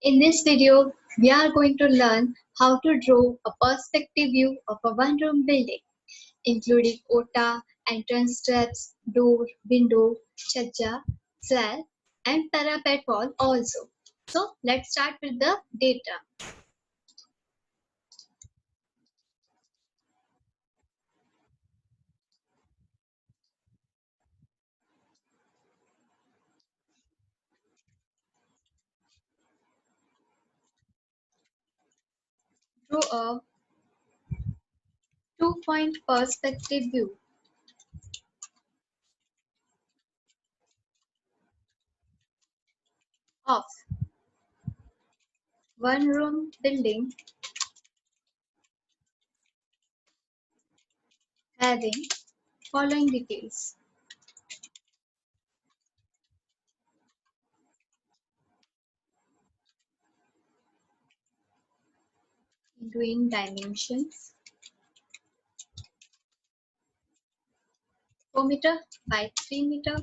In this video, we are going to learn how to draw a perspective view of a one-room building, including OTA, entrance steps, door, window, chajja, slab, and parapet wall also. So let's start with the data. Draw a two-point perspective view of one-room building having following details. Doing dimensions 4 meter by 3 meter,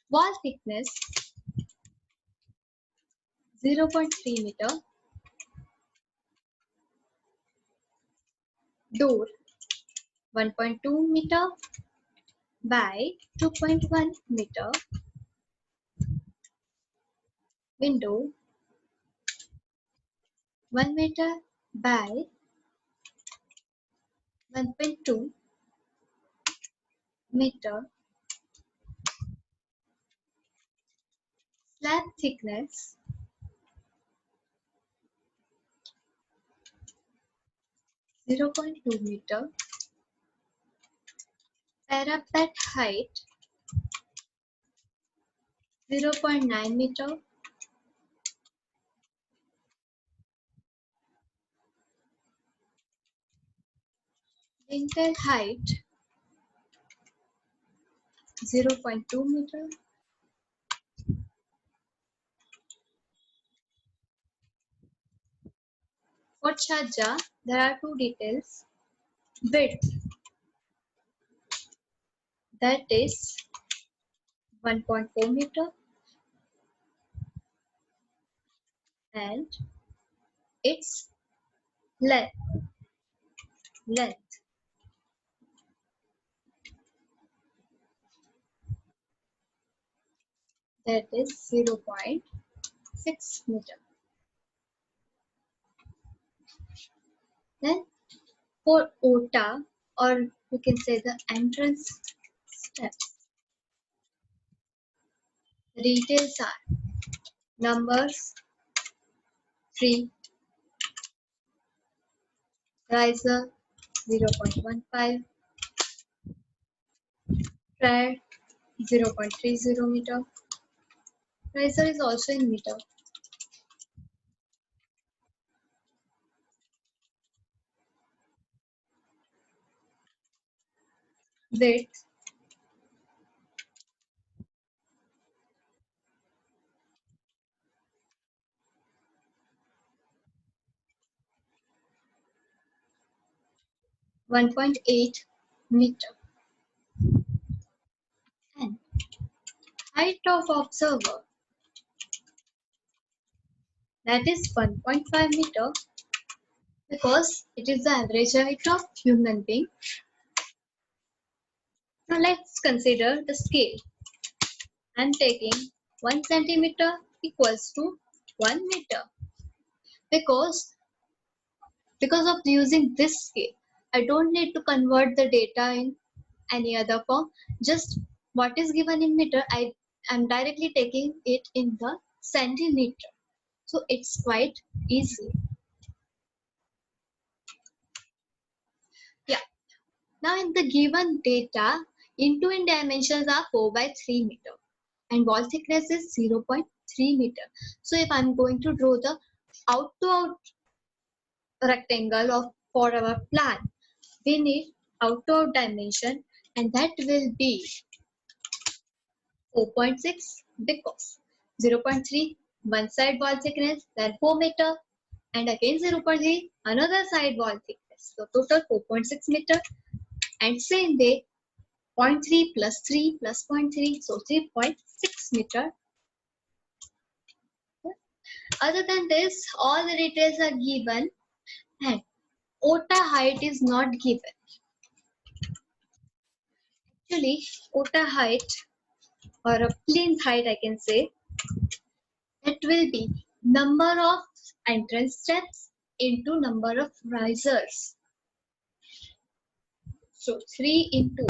wall thickness 0.3 meter, door 1.2 meter by 2.1 meter, window 1 meter by 1.2 meter, slab thickness 0.2 meter, parapet height 0.9 meter, lintel height 0.2 meter, for chajja there are two details, width that is 1.4 meter and its length that is 0.6 meter. Then for OTA, or you can say the entrance steps, the details are numbers 3, riser 0.15, tread 0.30 meter, riser is also in meter, width 1.8 meter, and height of observer that is 1.5 meter because it is the average height of human being. Now let's consider the scale. I am taking 1 centimeter equals to 1 meter because of using this scale, I don't need to convert the data in any other form. Just what is given in meter, I am directly taking it in the centimeter. So it's quite easy. Yeah. Now in the given data, in dimensions are 4 by 3 meter and wall thickness is 0.3 meter. So if I'm going to draw the out to out rectangle of for our plan, we need out to out dimension, and that will be 4.6 because 0.3 one side wall thickness, then 4 meter, and again 0.3 another side wall thickness. So total 4.6 meter, and same way 0.3 plus 3 plus 0.3, so 3.6 meter Other than this, all the details are given and OTA height is not given. Actually, OTA height or a plinth height I can say, it will be number of entrance steps into number of risers. So 3 into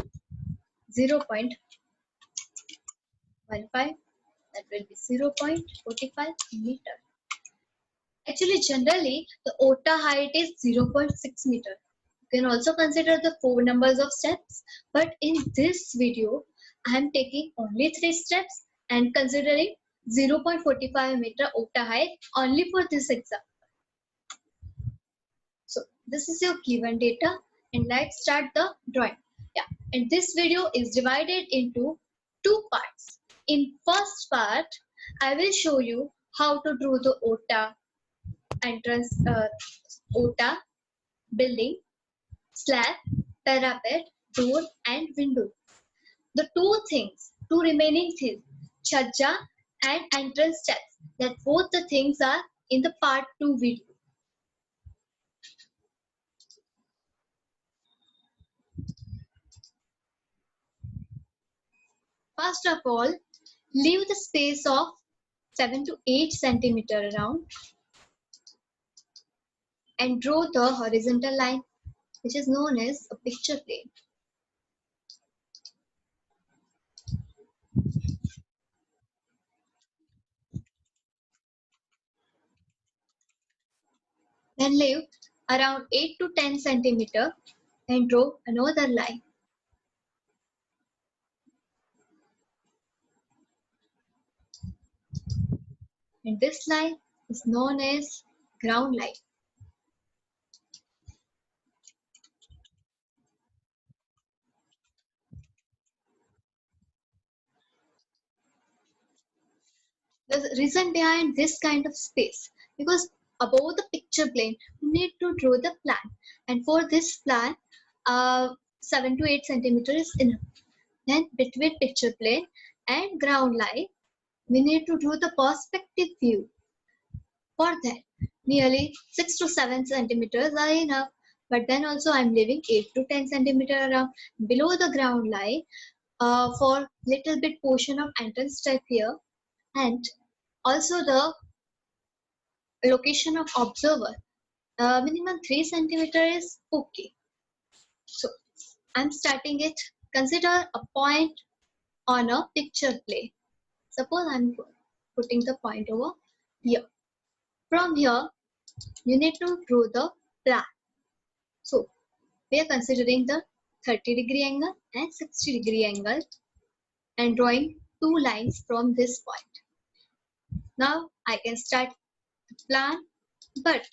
0.15, that will be 0.45 meter. Actually, generally, the OTA height is 0.6 meter. You can also consider the 4 numbers of steps, but in this video, I am taking only 3 steps and considering 0.45 meter OTA height only for this example. So this is your given data and let's start the drawing. Yeah, and this video is divided into 2 parts. In first part, I will show you how to draw the OTA entrance, OTA, building, slab, parapet, door and window. The two remaining things, chhajja and entrance steps, that both the things are in the part 2 video. First of all, leave the space of 7 to 8 centimeter around and draw the horizontal line, which is known as a picture plane. Then leave around 8 to 10 centimeter and draw another line. And this line is known as ground line. The reason behind this kind of space, because above the picture plane, you need to draw the plan. And for this plan, 7 to 8 centimeter is enough. Then between picture plane and ground line, we need to draw the perspective view. For that, nearly 6 to 7 centimeters are enough. But then also I am leaving 8 to 10 centimeter around below the ground line for little bit portion of entrance step here, and also the location of observer. Minimum 3 centimeter is okay. So I'm starting it. Consider a point on a picture plane. Suppose I'm putting the point over here. From here, you need to draw the plan. So we are considering the 30-degree angle and 60-degree angle and drawing 2 lines from this point. Now I can start the plan, but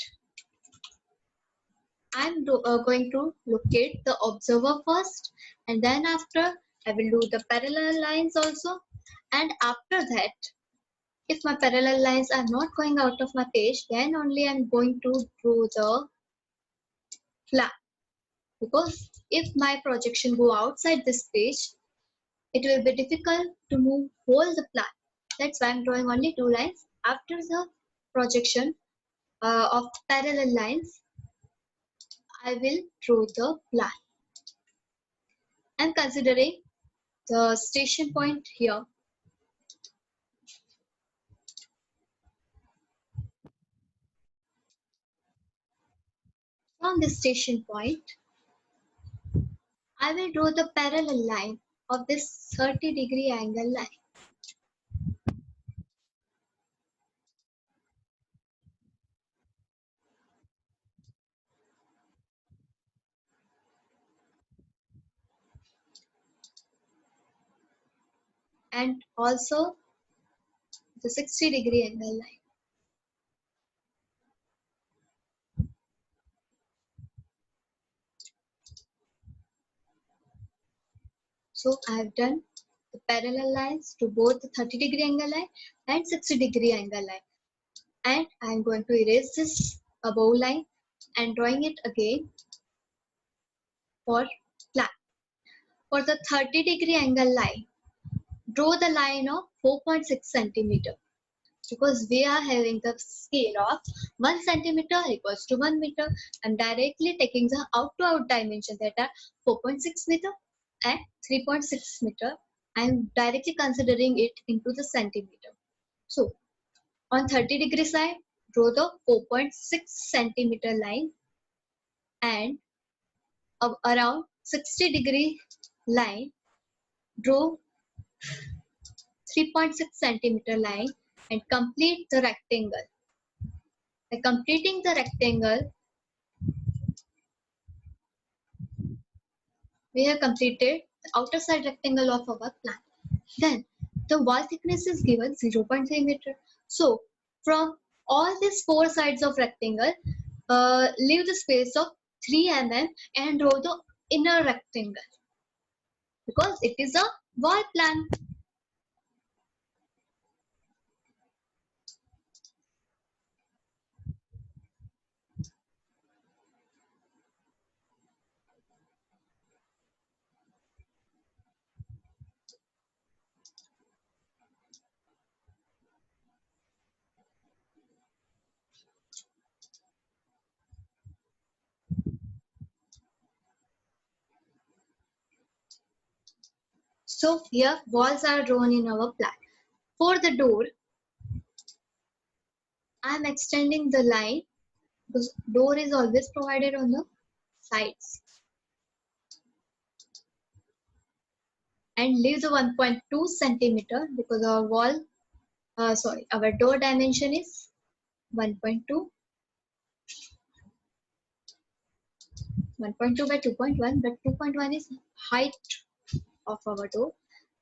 I'm going to locate the observer first, and then after I will do the parallel lines also, and after that, if my parallel lines are not going out of my page, then only I'm going to draw the plan. Because if my projection go outside this page, it will be difficult to move whole the plan. That's why I'm drawing only 2 lines. After the projection of parallel lines, I will draw the plan. I'm considering the station point here. From this station point, I will draw the parallel line of this 30-degree angle line. And also the 60-degree angle line. So I have done the parallel lines to both the 30-degree angle line and 60-degree angle line. And I am going to erase this above line and drawing it again for plan. For the 30-degree angle line, draw the line of 4.6 centimeter. because we are having the scale of 1 centimeter equals to 1 meter. I'm directly taking the out-to-out dimension that are 4.6 meter and 3.6 meter. I'm directly considering it into the centimeter. So on 30-degree side, draw the 4.6 centimeter line, and around 60-degree line, draw 3.6 centimeter line and complete the rectangle. By completing the rectangle, we have completed the outer side rectangle of our plan. Then the wall thickness is given 0.3 meter. So from all these four sides of rectangle, leave the space of 3 mm and draw the inner rectangle because it is a wall plan. So here walls are drawn in our plan. For the door, I am extending the line because door is always provided on the sides, and leave the 1.2 centimeter because our our door dimension is 1.2 by 2.1, but 2.1 is height of our door.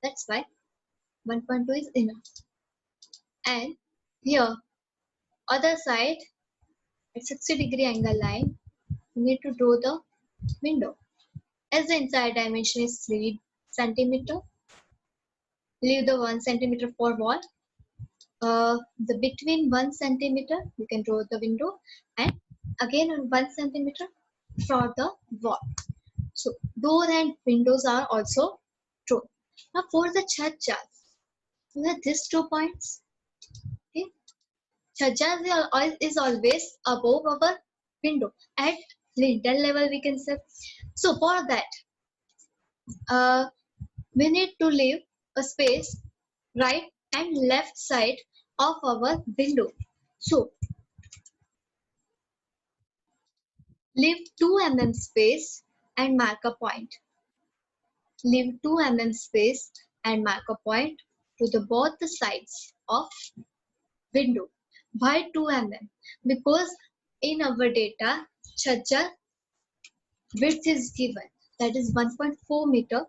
That's why 1.2 is enough. And here, other side, at 60-degree angle line, you need to draw the window. As the inside dimension is 3 centimeter, leave the 1 centimeter for wall. The between 1 centimeter, you can draw the window, and again on 1 centimeter for the wall. So door and windows are also drawn. Now for the chhajja, we have these 2 points. Okay, chhajja is always above our window at lintel level, we can say. So for that, we need to leave a space right and left side of our window. So leave 2 mm space and mark a point. Leave 2 mm space and mark a point to the both the sides of window. Why 2 mm? Because in our data, chhajja width is given, that is 1.4 meter,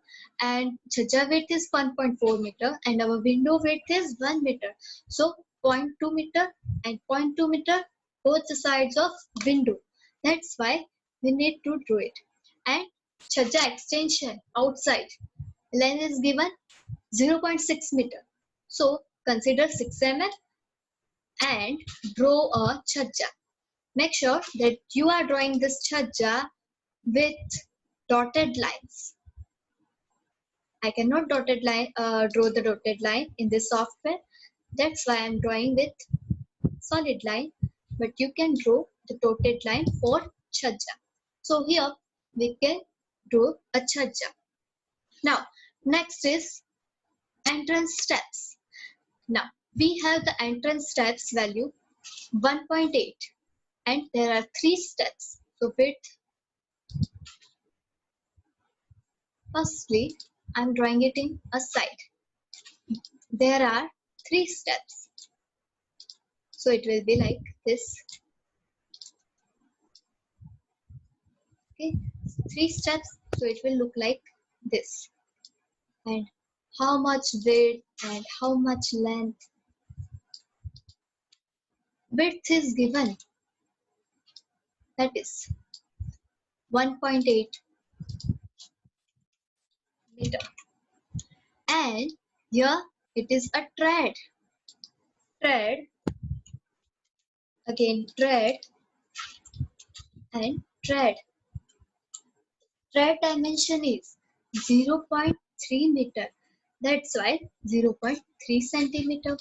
and chhajja width is 1.4 meter, and our window width is 1 meter. So 0.2 meter and 0.2 meter both the sides of window. That's why we need to do it. And chhajja extension outside length is given 0.6 meter. So consider 6 mm and draw a chhajja. Make sure that you are drawing this chhajja with dotted lines. I cannot draw the dotted line in this software. That's why I'm drawing with solid line. But you can draw the dotted line for chhajja. So here we can draw a chhajja. Now next is entrance steps. Now we have the entrance steps value 1.8, and there are 3 steps. So width, firstly I'm drawing it in a side. There are 3 steps. So it will be like this. Okay, 3 steps. So it will look like this. And how much width and how much length? Width is given, that is 1.8 meter. And here it is a tread. Again tread and tread. Tread dimension is 0.3 meter. That's why 0.3 centimeter.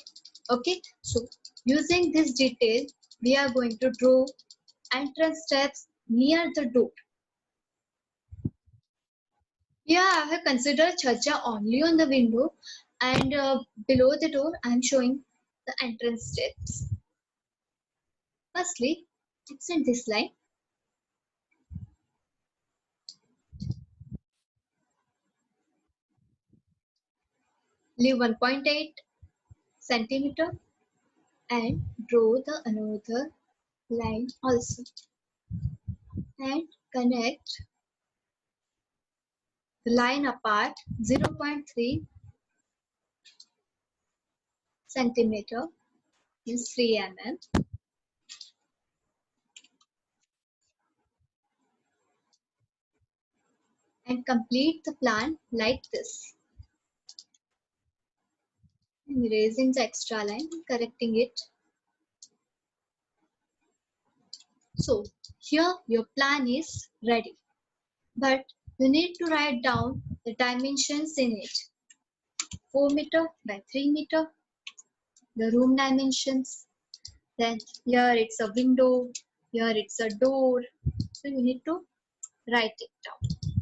Okay, so using this detail, we are going to draw entrance steps near the door. Here I have considered chhaja only on the window, and below the door I am showing the entrance steps. Firstly, extend this line. Leave 1.8 centimeter and draw the another line also, and connect the line apart 0.3 centimeter is 3 mm, and complete the plan like this. I'm erasing the extra line, correcting it. So here your plan is ready, but you need to write down the dimensions in it. 4 meter by 3 meter, the room dimensions. Then here it's a window, here it's a door. So you need to write it down.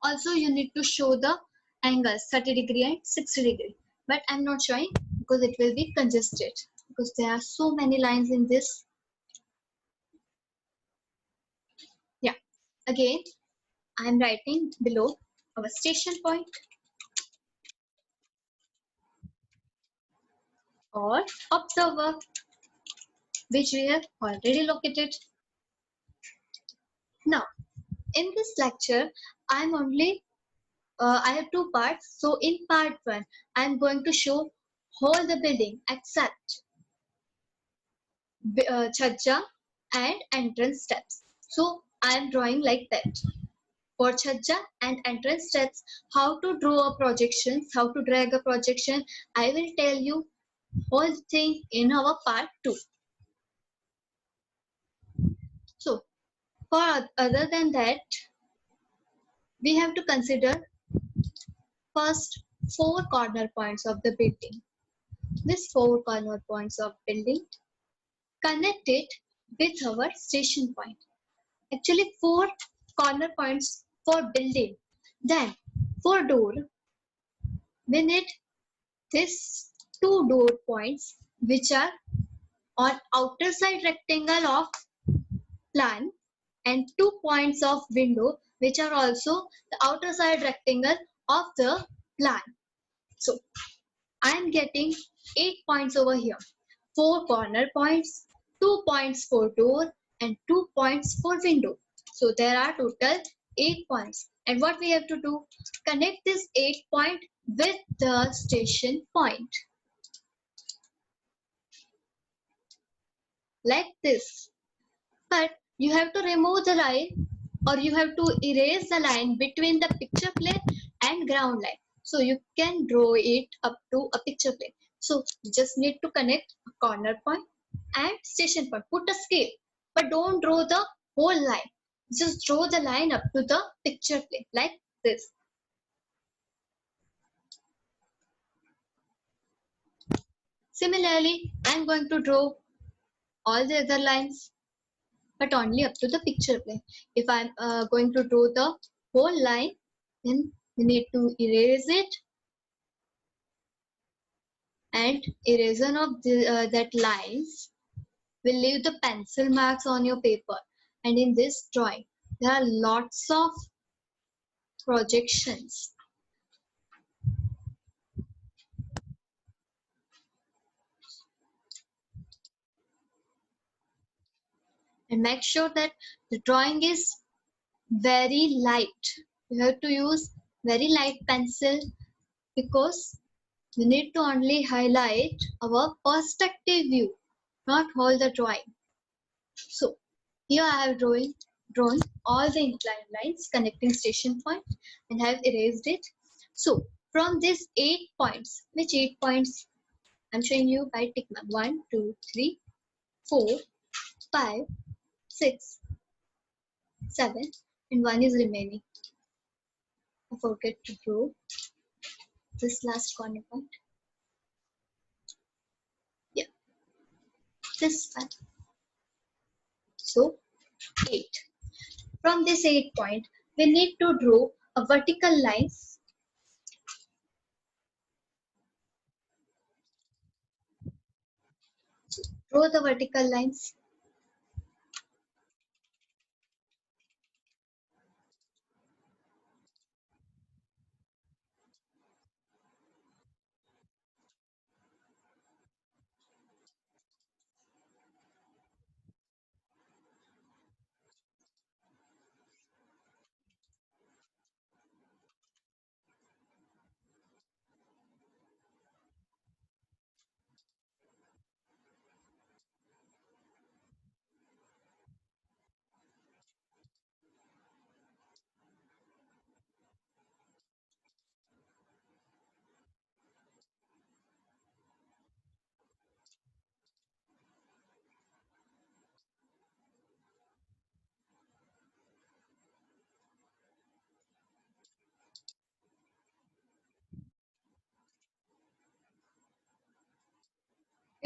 Also you need to show the angles 30° and 60°. But I'm not showing because it will be congested, because there are so many lines in this. Yeah, again I'm writing below our station point or observer, which we have already located. Now in this lecture I'm only I have two parts. So in part 1 I'm going to show whole the building except chhaja and entrance steps. So I am drawing like that. For chhaja and entrance steps, how to draw a projections, how to drag a projection, I will tell you whole thing in our part 2. So for other than that, we have to consider first 4 corner points of the building. These 4 corner points of building connect it with our station point. Actually 4 corner points for building. Then for door, we need these 2 door points which are on outer side rectangle of plan, and 2 points of window which are also the outer side rectangle of the plan. So I am getting 8 points over here. 4 corner points, 2 points for door and 2 points for window. So there are total 8 points. And what we have to do? Connect this 8 point with the station point. Like this. But you have to remove the line, or you have to erase the line between the picture plane and ground line. So you can draw it up to a picture plane. So you just need to connect a corner point and station point. Put a scale, but don't draw the whole line. Just draw the line up to the picture plane like this. Similarly, I'm going to draw all the other lines, but only up to the picture plane. If I'm going to draw the whole line, then we need to erase it, and eraser of that lines will leave the pencil marks on your paper. And in this drawing there are lots of projections. And make sure that the drawing is very light. You have to use very light pencil, because we need to only highlight our perspective view, not whole the drawing. So here I have drawn all the inclined lines connecting station point and have erased it. So from these 8 points, which 8 points? I'm showing you by tick mark. 1, 2, 3, 4, 5, 6, 7, and 1 is remaining. I forget to draw this last corner point. this one. So 8. From this 8 point, we need to draw a vertical line. Draw the vertical lines.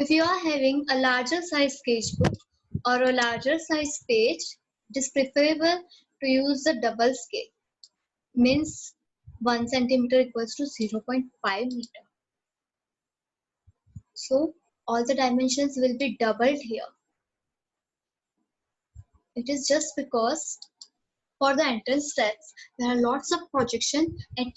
If you are having a larger size sketchbook or a larger size page, it is preferable to use the double scale. Means 1 centimeter equals to 0.5 meter. So all the dimensions will be doubled here. It is just because for the entrance tests there are lots of projection and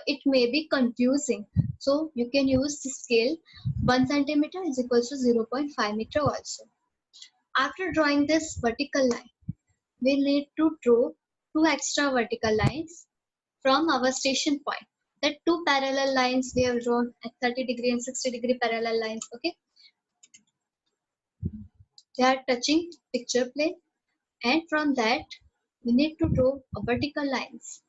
it may be confusing. So you can use the scale 1 centimeter is equals to 0.5 meter also. After drawing this vertical line, we need to draw 2 extra vertical lines from our station point. That 2 parallel lines we have drawn at 30° and 60° parallel lines. Okay, they are touching picture plane, and from that we need to draw a vertical lines.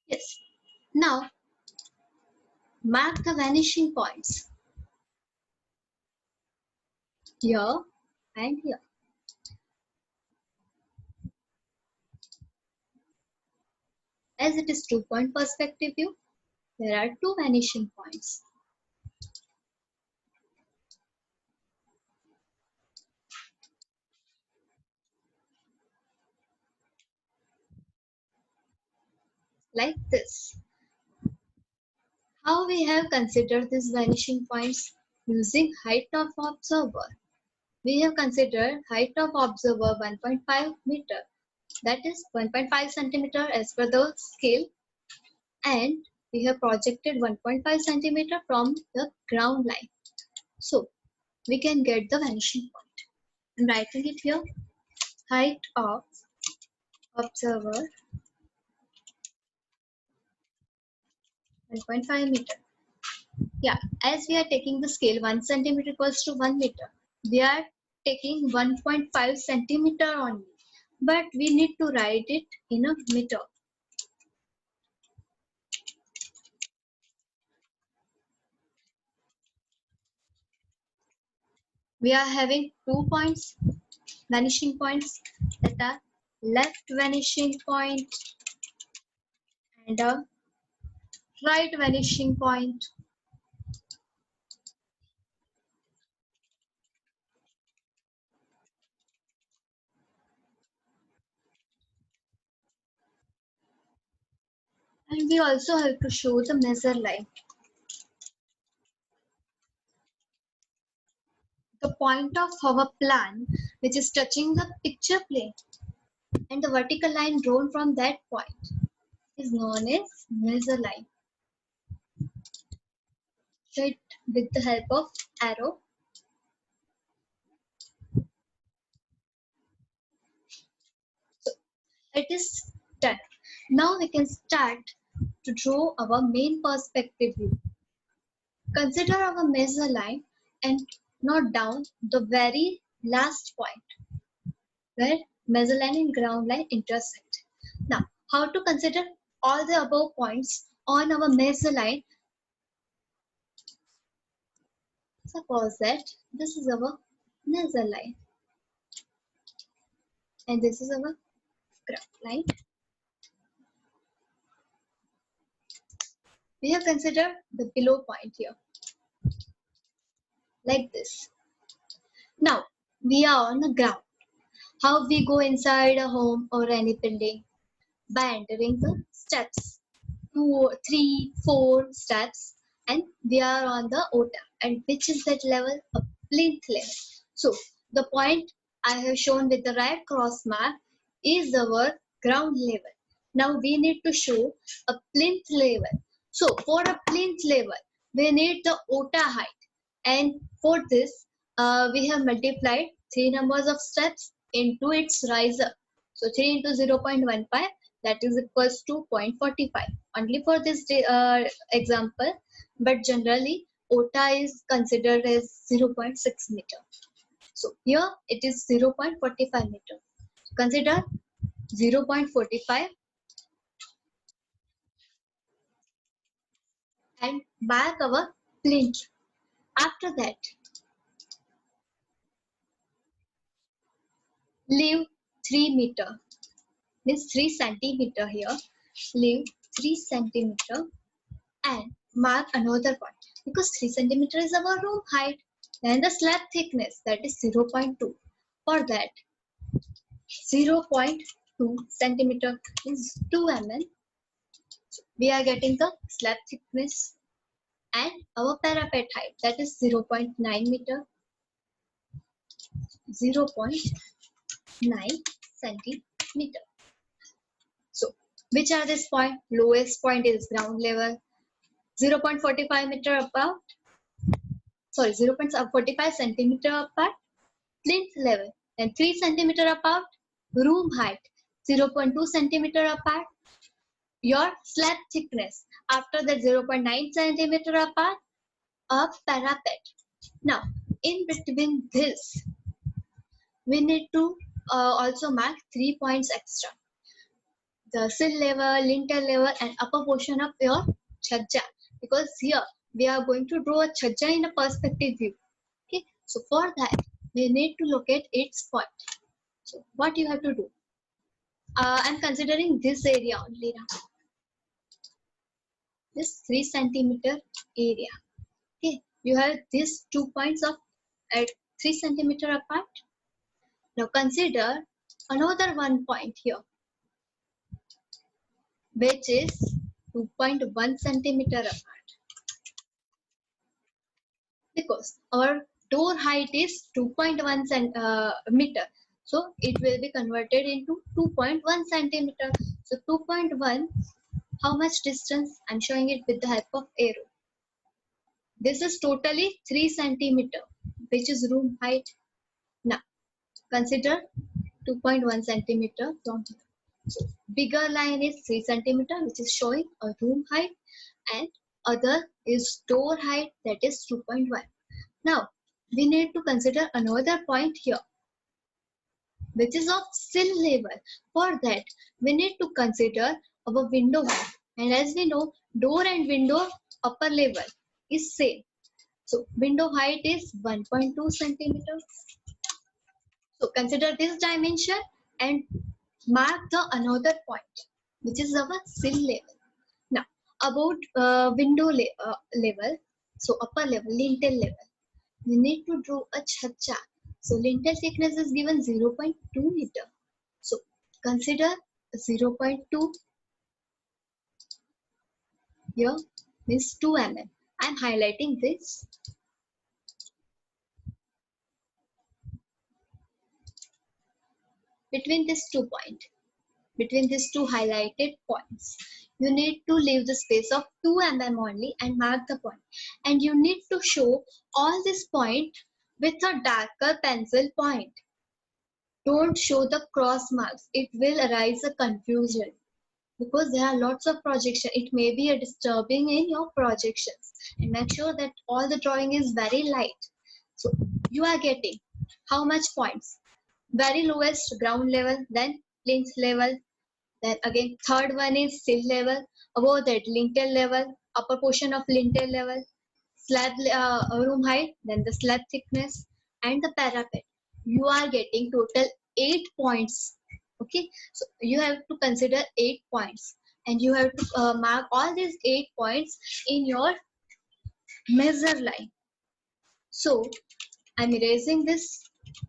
Yes. Now mark the vanishing points here and here. As it is 2-point perspective view, there are 2 vanishing points. Like this. How we have considered these vanishing points? Using height of observer. We have considered height of observer 1.5 meter, that is 1.5 centimeter as per the scale, and we have projected 1.5 centimeter from the ground line. So we can get the vanishing point. I'm writing it here. Height of observer 1.5 meter. Yeah, as we are taking the scale 1 centimeter equals to 1 meter, we are taking 1.5 centimeter only, but we need to write it in a meter. We are having 2 points, vanishing points, that are left vanishing point and a right vanishing point. And we also have to show the measure line. The point of our plan which is touching the picture plane and the vertical line drawn from that point is known as measure line. Show it with the help of arrow. So it is done. Now we can start to draw our main perspective view. Consider our measure line and note down the very last point where measure line and ground line intersect. Now, how to consider all the above points on our measure line? Suppose that this is our nasal line, and this is our ground line. We have considered the below point here, like this. Now we are on the ground. How we go inside a home or any building? By entering the steps, 2, 3, 4 steps, and we are on the OTA. And which is that level? A plinth level. So the point I have shown with the red cross mark is our ground level. Now we need to show a plinth level. So for a plinth level, we need the OTA height, and for this we have multiplied 3 numbers of steps into its riser. So 3 into 0.15, that is equals to 0.45 only for this example, but generally OTA is considered as 0.6 meter. So here it is 0.45 meter. Consider 0.45 and mark our plinth. After that, leave 3 meter, means 3 centimeter here. Leave 3 centimeter and mark another point, because 3 centimeter is our room height. Then the slab thickness, that is 0.2. For that, 0.2 centimeter is 2 mm. We are getting the slab thickness, and our parapet height, that is 0.9 meter, 0.9 centimeter. So which are this point? Lowest point is ground level, 0.45 meter above, sorry, 0.45 centimeter apart, plinth level, and 3 centimeter apart, room height, 0.2 centimeter apart, your slab thickness. After that, 0.9 centimeter apart, a parapet. Now, in between this, we need to also mark 3 points extra: the sill level, lintel level, and upper portion of your chhajja. Because here we are going to draw a chhajja in a perspective view. Okay, so for that we need to locate its point. So what you have to do? I'm considering this area only now. This 3 centimeter area. Okay, you have these 2 points of at 3 centimeter apart. Now consider another 1 point here, which is 2.1 centimeter apart, because our door height is 2.1 meter. So it will be converted into 2.1 centimeter. So 2.1, how much distance? I'm showing it with the help of arrow. This is totally 3 centimeter, which is room height. Now consider 2.1 centimeter from here. So bigger line is 3 centimeter, which is showing a room height, and other is door height, that is 2.1. Now we need to consider another point here, which is of sill level. For that we need to consider our window height, and as we know, door and window upper level is same. So window height is 1.2 centimeter. So consider this dimension and mark the another point, which is our sill level. Now about window level, so upper level, lintel level, we need to draw a chhajja. So lintel thickness is given 0.2 meter. So consider 0.2 here means 2 mm. I am highlighting this. Between these 2 points, between these 2 highlighted points, you need to leave the space of 2 mm only and mark the point. And you need to show all this point with a darker pencil point. Don't show the cross marks. It will arise a confusion, because there are lots of projection. It may be a disturbing in your projections. And make sure that all the drawing is very light. So you are getting how much points? Very lowest ground level, then plinth level, then again third one is sill level, above that lintel level, upper portion of lintel level, slab room height, then the slab thickness, and the parapet, you are getting total 8 points. Okay, so you have to consider 8 points, and you have to mark all these 8 points in your measure line. So I'm erasing this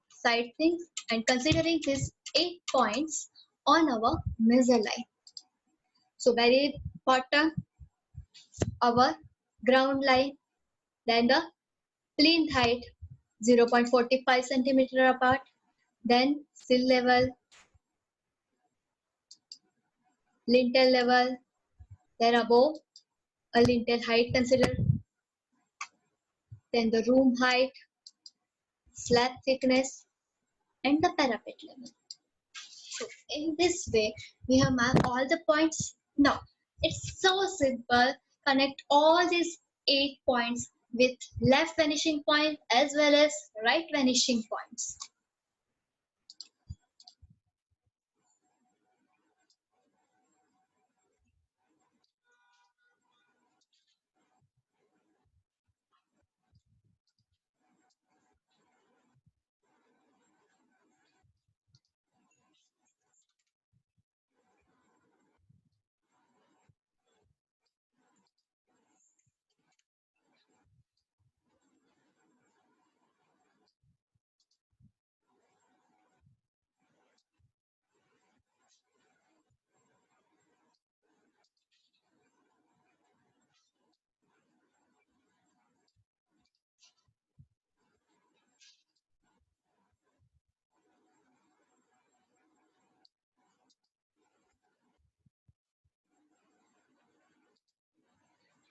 side things and considering these 8 points on our measure line. So very bottom, our ground line, then the plinth height 0.45 centimeter apart, then sill level, lintel level, then above a lintel height considered, then the room height, slab thickness, and the parapet level. So in this way, we have marked all the points. Now it's so simple. Connect all these 8 points with left vanishing point as well as right vanishing points.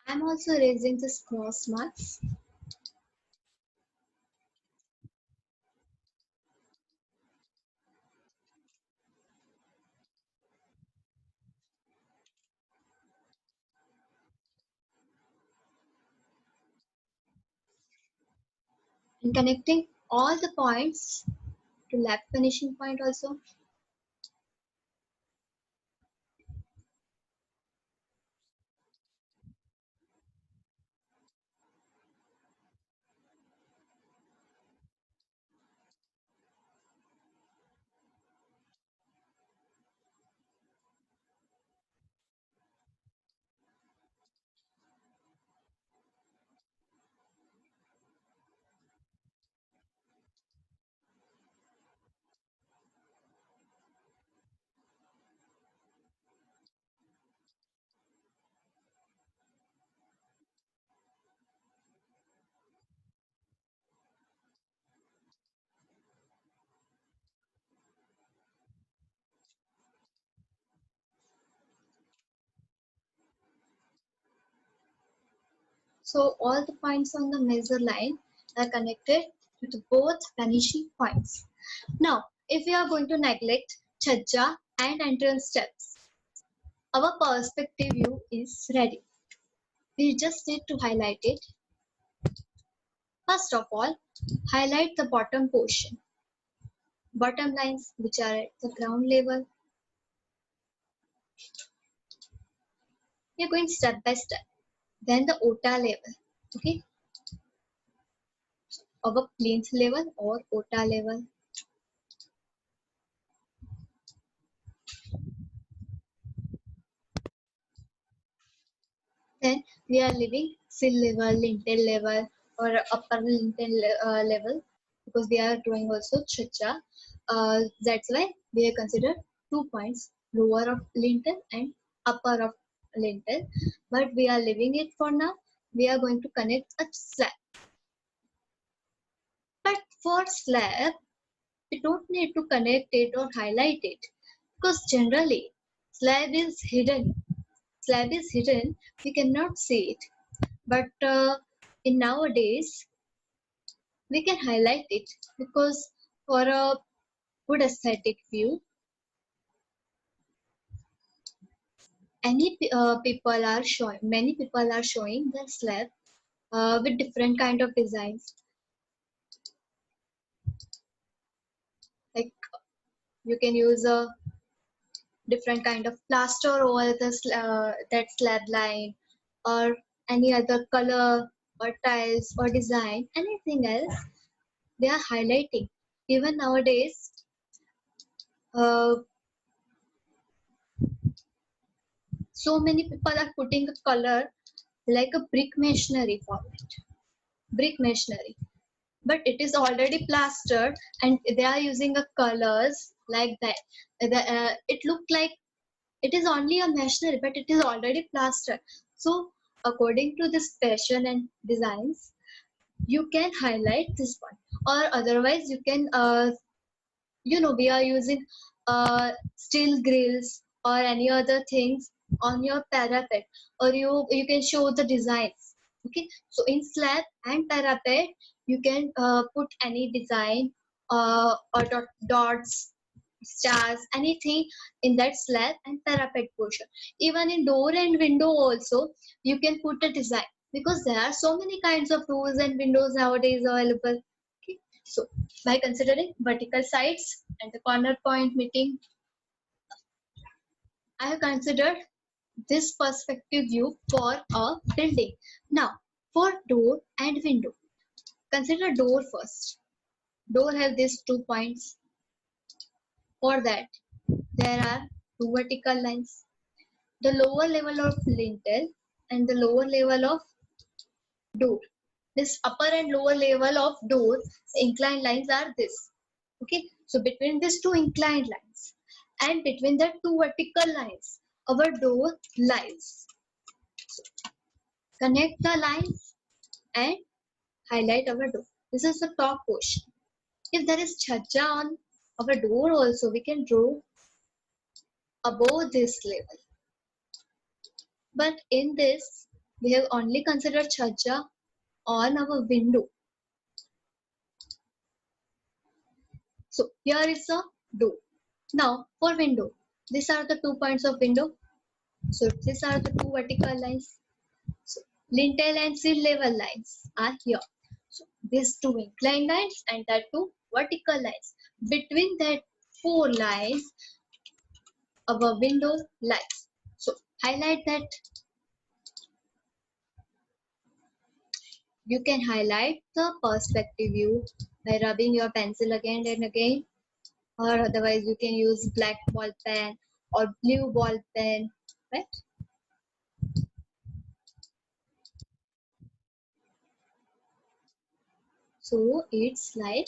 I'm also erasing this cross marks. And connecting all the points to left finishing point also. So all the points on the measure line are connected to both vanishing points. Now, if we are going to neglect chhajja and entrance steps, our perspective view is ready. We just need to highlight it. First of all, highlight the bottom portion. Bottom lines which are at the ground level. We are going step by step. Then the OTA level. Okay. Our plinth level or OTA level. Then we are leaving sill level, lintel level, or upper lintel level because we are doing also chhajja. That's why we have considered 2 points, lower of lintel and upper of lintel. But we are leaving it for now. We are going to connect a slab. But for slab, we don't need to connect it or highlight it because generally slab is hidden. Slab is hidden. We cannot see it. But in nowadays we can highlight it because for a good aesthetic view, many people are showing the slab with different kind of designs. Like you can use a different kind of plaster over that slab line, or any other color or tiles or design, anything else. they are highlighting. Even nowadays, uh, so many people are putting a color like a brick masonry format, brick masonry, but it is already plastered and they are using a colors like that. It looked like it is only a masonry, but it is already plastered. So according to this passion and designs, you can highlight this one, or otherwise you can we are using steel grills or any other things on your parapet, or you can show the designs. Okay, so in slab and parapet you can put any design or dots, stars, anything in that slab and parapet portion. Even in door and window also you can put a design, because there are so many kinds of doors and windows nowadays available. Okay, so by considering vertical sides and the corner point meeting, I have considered this perspective view for a building. Now for door and window, consider door first. Door have these 2 points. For that there are 2 vertical lines, the lower level of lintel and the lower level of door. This upper and lower level of door, the inclined lines are this. Okay, so between these 2 inclined lines and between the 2 vertical lines, our door lies. So connect the lines and highlight our door. This is the top portion. If there is chhajja on our door also, we can draw above this level. But in this, we have only considered chhajja on our window. So here is a door. Now for window, these are the 2 points of window. So these are the 2 vertical lines. So lintel and sill level lines are here. So these 2 inclined lines and that 2 vertical lines. Between that 4 lines, our window lies. So highlight that. You can highlight the perspective view by rubbing your pencil again and again, or otherwise you can use black ball pen or blue ball pen, right? So it's like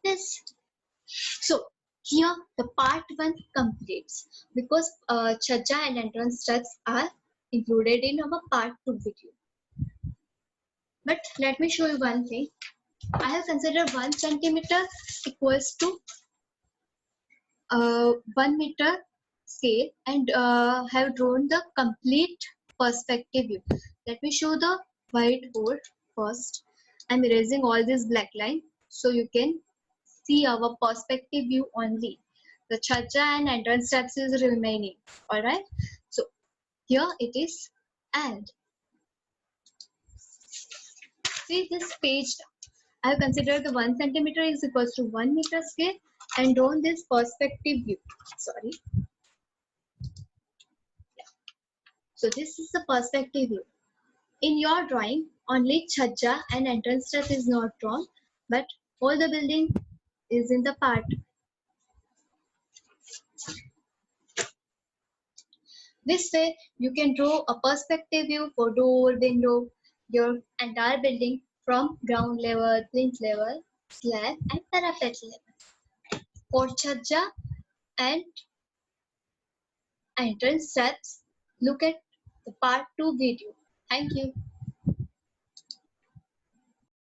this. So here the part 1 completes, because chhajja and entrance steps are included in our part 2 video. But let me show you one thing. I have considered 1 centimeter equals to 1 meter scale and have drawn the complete perspective view. Let me show the whiteboard first. I'm erasing all this black line so you can see our perspective view only. The chhajja and entrance steps is remaining. Alright. So here it is, and see this page. I have considered the 1 centimeter is equals to 1 meter scale and drawn this perspective view. Sorry. So this is the perspective view. In your drawing, only chhajja and entrance step is not drawn, but all the building is in the part. This way, you can draw a perspective view for door, window, your entire building from ground level, plinth level, slab, and parapet level. For chhajja and entrance steps, look at the part 2 video. Thank you.